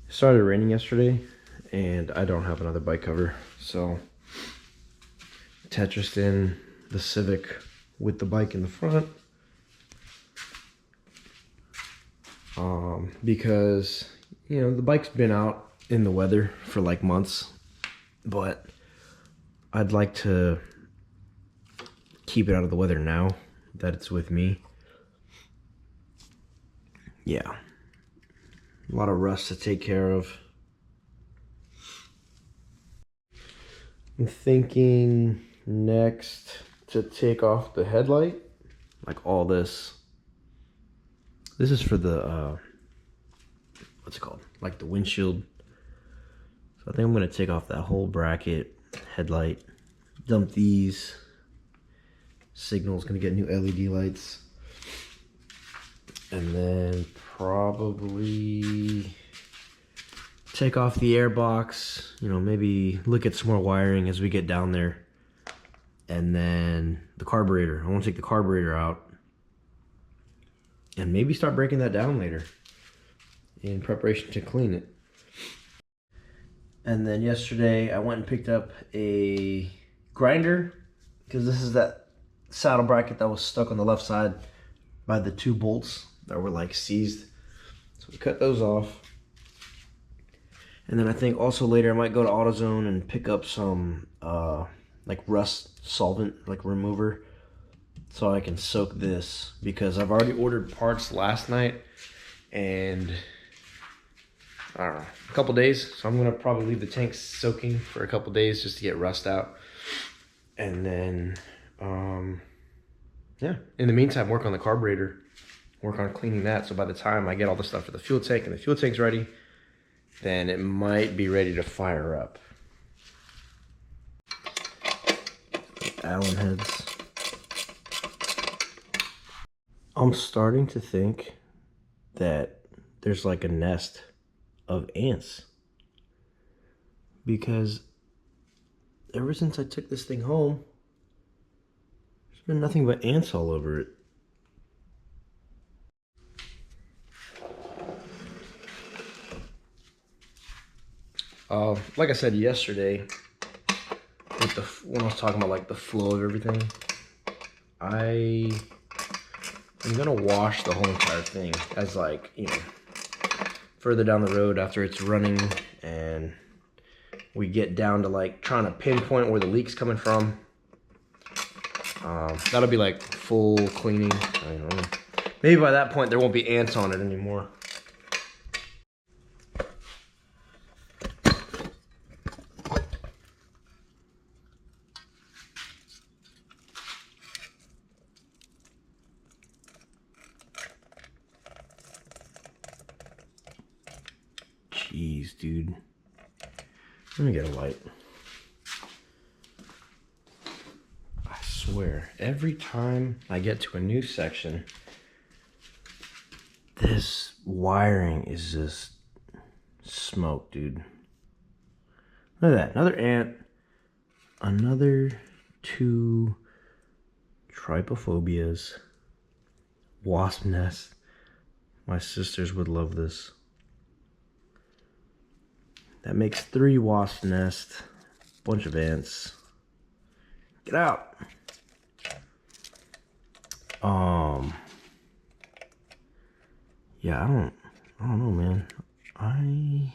It started raining yesterday, and I don't have another bike cover, so Tetrised in the Civic with the bike in the front. Because, you know, the bike's been out in the weather for like months, but I'd like to keep it out of the weather now that it's with me. Yeah. A lot of rust to take care of. I'm thinking next to take off the headlight, like all this. This is for the, what's it called? Like the windshield. So I think I'm gonna take off that whole bracket, headlight, dump these. Signal's gonna get new LED lights. And then probably take off the air box, you know, maybe look at some more wiring as we get down there. And then the carburetor. I want to take the carburetor out and maybe start breaking that down later in preparation to clean it. And then yesterday I went and picked up a grinder, because this is that saddle bracket that was stuck on the left side by the two bolts that were like seized. So we cut those off. And then I think also later I might go to AutoZone and pick up some like rust solvent, like remover, so I can soak this, because I've already ordered parts last night and I don't know, a couple days. So I'm gonna probably leave the tank soaking for a couple days just to get rust out. And then, yeah, in the meantime, work on the carburetor, work on cleaning that. So by the time I get all the stuff for the fuel tank and the fuel tank's ready, then it might be ready to fire up. Allen heads. I'm starting to think that there's like a nest of ants, because ever since I took this thing home, there's been nothing but ants all over it. Like I said yesterday, with when I was talking about like the flow of everything, I'm gonna wash the whole entire thing, as like, you know, further down the road after it's running and we get down to like trying to pinpoint where the leak's coming from. That'll be like full cleaning. I don't know. Maybe by that point there won't be ants on it anymore. Jeez, dude. Let me get a light. I swear, every time I get to a new section, this wiring is just smoke, dude. Look at that. Another ant. Another 2 trypophobias. Wasp nest. My sisters would love this. That makes 3 wasp nests, bunch of ants. Get out. Yeah, I don't know, man. I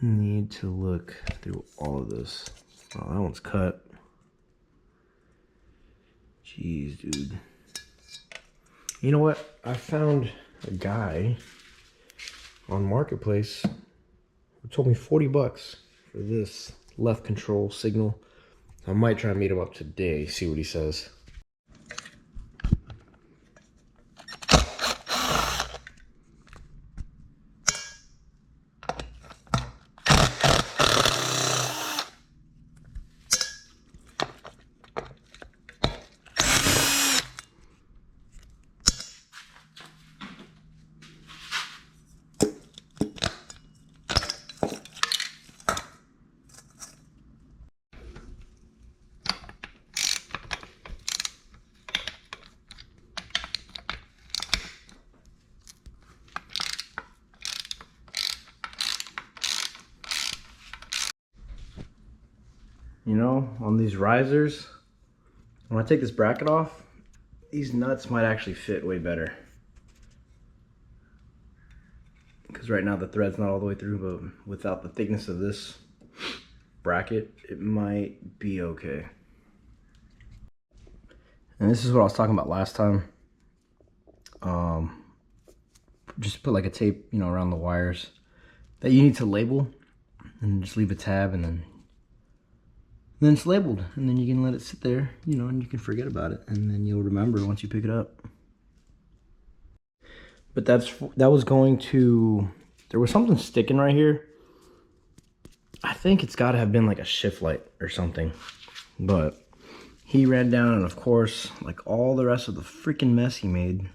need to look through all of this. Oh, that one's cut. Jeez, dude. You know what? I found a guy on Marketplace who told me 40 bucks for this left control signal. I might try and meet him up today, see what he says. you know, on these risers, when I take this bracket off, these nuts might actually fit way better. Because right now the thread's not all the way through, but without the thickness of this bracket, it might be okay. And this is what I was talking about last time. Just put like a tape, you know, around the wires that you need to label, and just leave a tab, and then it's labeled, and then you can let it sit there, you know, and you can forget about it, and then you'll remember once you pick it up. But that was going to, there was something sticking right here. I think it's got to have been like a shift light or something, but he ran down, and of course, like all the rest of the freaking mess he made.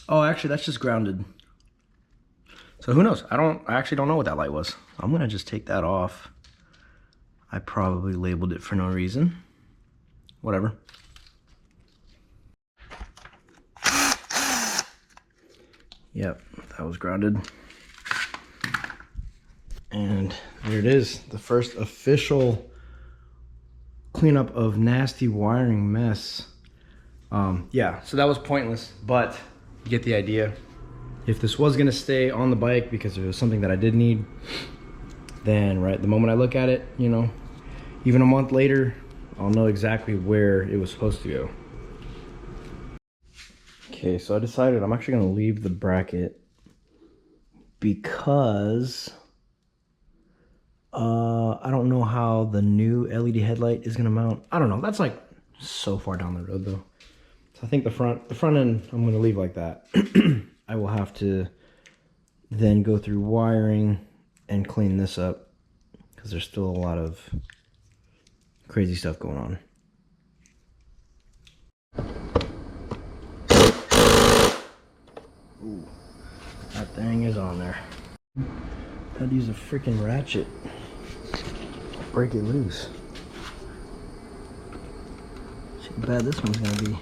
Oh, actually, that's just grounded. So who knows? I actually don't know what that light was. I'm gonna just take that off. I probably labeled it for no reason. Whatever. Yep, that was grounded. And there it is, the first official cleanup of nasty wiring mess. Yeah, so that was pointless, but you get the idea. If this was gonna stay on the bike because it was something that I did need, then right the moment I look at it, you know, even a month later, I'll know exactly where it was supposed to go. Okay, so I decided I'm actually gonna leave the bracket because I don't know how the new LED headlight is gonna mount. I don't know, that's like so far down the road though. So I think the front end I'm gonna leave like that. I will have to then go through wiring and clean this up because there's still a lot of crazy stuff going on. Ooh, that thing is on there. I'd use a freaking ratchet. Break it loose. See how bad this one's gonna be.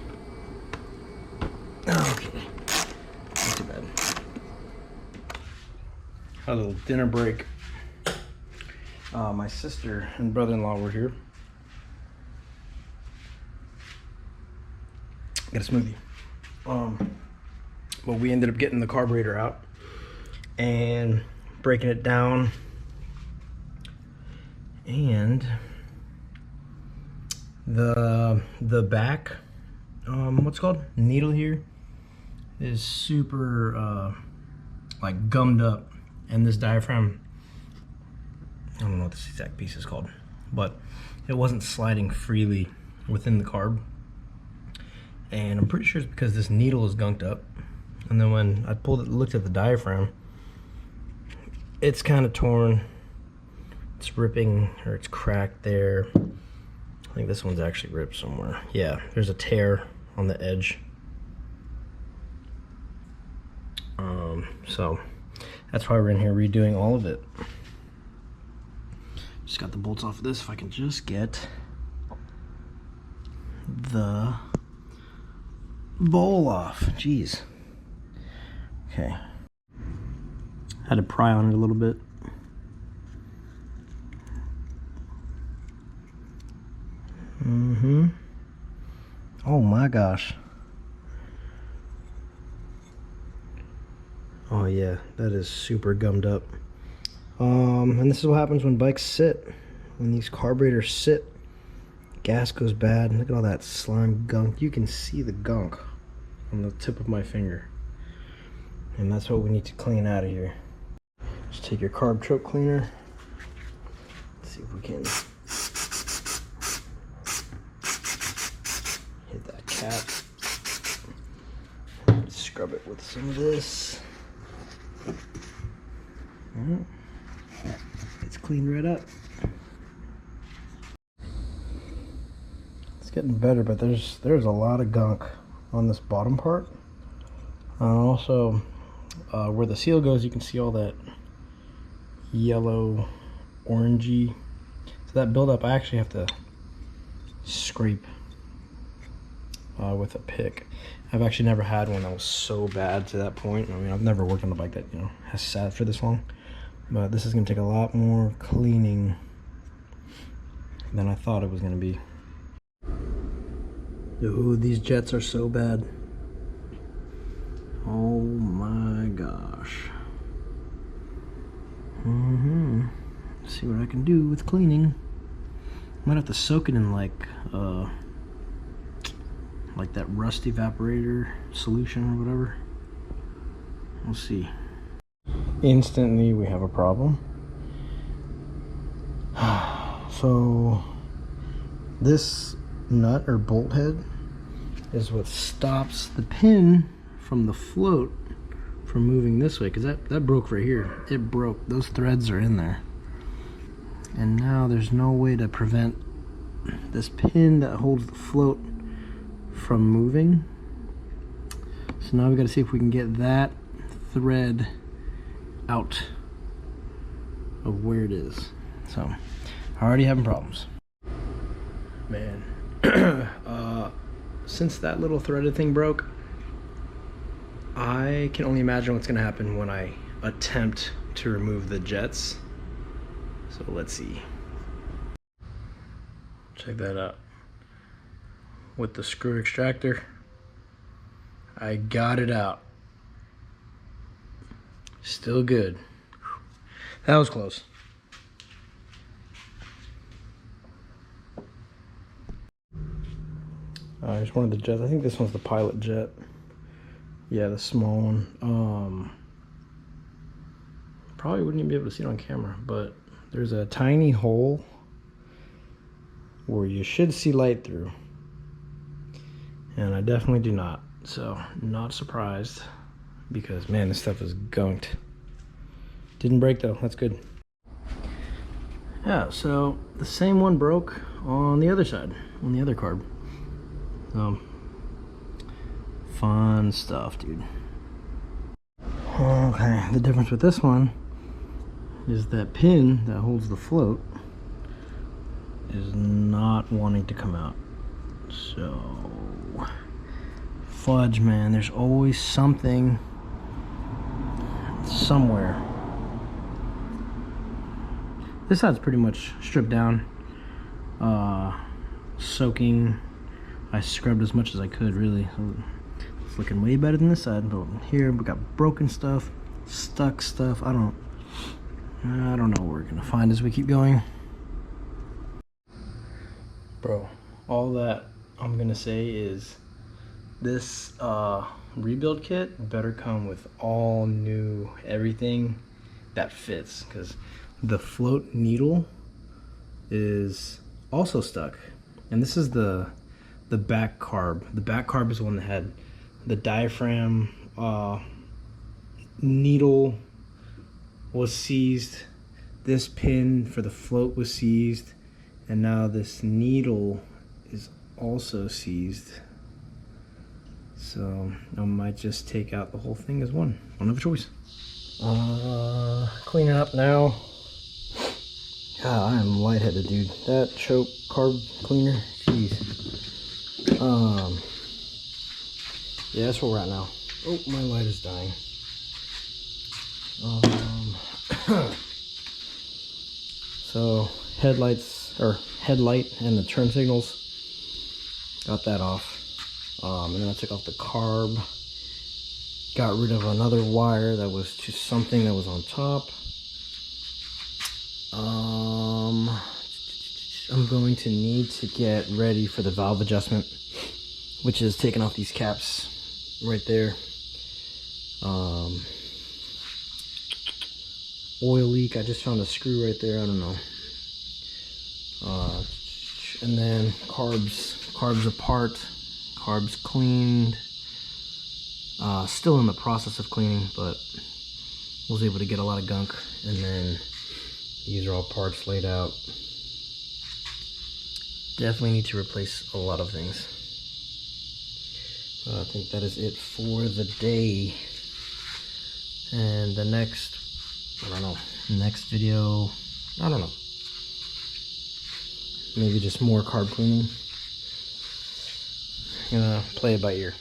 Okay. Not too bad. Had a little dinner break. My sister and brother-in-law were here. Got a smoothie. But we ended up getting the carburetor out and breaking it down. And the back, what's it called? Needle here is super like gummed up, and this diaphragm, I don't know what this exact piece is called, but it wasn't sliding freely within the carb, and I'm pretty sure it's because this needle is gunked up. And then when I pulled it, looked at the diaphragm, it's kind of torn, it's ripping, or it's cracked there. I think this one's actually ripped somewhere. Yeah, there's a tear on the edge. So that's why we're in here redoing all of it. Just got the bolts off of this. If I can just get the bowl off. Jeez. Okay. Had to pry on it a little bit. Oh my gosh. Oh yeah, that is super gummed up. And this is what happens when bikes sit. When these carburetors sit, gas goes bad. Look at all that slime gunk. You can see the gunk on the tip of my finger. And that's what we need to clean out of here. Just take your carb choke cleaner. Let's see if we can hit that cap. Scrub it with some of this. It's cleaned right up. It's getting better, but there's a lot of gunk on this bottom part. Also, where the seal goes, you can see all that yellow, orangey. So that buildup, I actually have to scrape with a pick. I've actually never had one that was so bad to that point. I mean, I've never worked on a bike that, you know, has sat for this long. But this is gonna take a lot more cleaning than I thought it was going to be. Ooh, these jets are so bad. Oh my gosh. Let's see what I can do with cleaning. Might have to soak it in like that rust evaporator solution or whatever. We'll see. Instantly we have a problem. So this nut or bolt head is what stops the pin from the float from moving this way, because that broke right here. It broke. Those threads are in there. And now there's no way to prevent this pin that holds the float from moving. So now we got to see if we can get that thread out of where it is. So already having problems, man. Since that little threaded thing broke, I can only imagine what's gonna happen when I attempt to remove the jets. So let's see. Check that out. With the screw extractor, I got it out. Still good. That was close. Here's one of the jets. I think this one's the pilot jet. Yeah, the small one. Probably wouldn't even be able to see it on camera, but there's a tiny hole where you should see light through. And I definitely do not. So, not surprised, because man, this stuff is gunked. Didn't break though, that's good. Yeah, so the same one broke on the other side, on the other carb. Fun stuff, dude. Okay, the difference with this one is that pin that holds the float is not wanting to come out. So, fudge, man, there's always something somewhere. This side's pretty much stripped down, soaking. I scrubbed as much as I could, really. It's looking way better than this side, but here we got broken stuff, stuck stuff. I don't know what we're gonna find as we keep going. Bro, all that I'm gonna say is this rebuild kit better come with all new everything that fits, because the float needle is also stuck. And this is the back carb. The back carb is the one that had the diaphragm needle was seized. This pin for the float was seized, and now this needle is also seized. So I might just take out the whole thing as one. I don't have a choice. Cleaning up now. God, I am lightheaded, dude. That choke carb cleaner, jeez. Yeah, that's where we're at now. Oh, my light is dying. So headlights, or headlight and the turn signals, got that off. And then I took off the carb, got rid of another wire that was just something that was on top. I'm going to need to get ready for the valve adjustment, which is taking off these caps right there. Oil leak, I just found a screw right there, I don't know. And then carbs apart, carbs cleaned. Still in the process of cleaning, but was able to get a lot of gunk. And then these are all parts laid out. Definitely need to replace a lot of things. I think that is it for the day. And the next, I don't know, next video, I don't know. Maybe just more carb cleaning. Gonna play it by ear.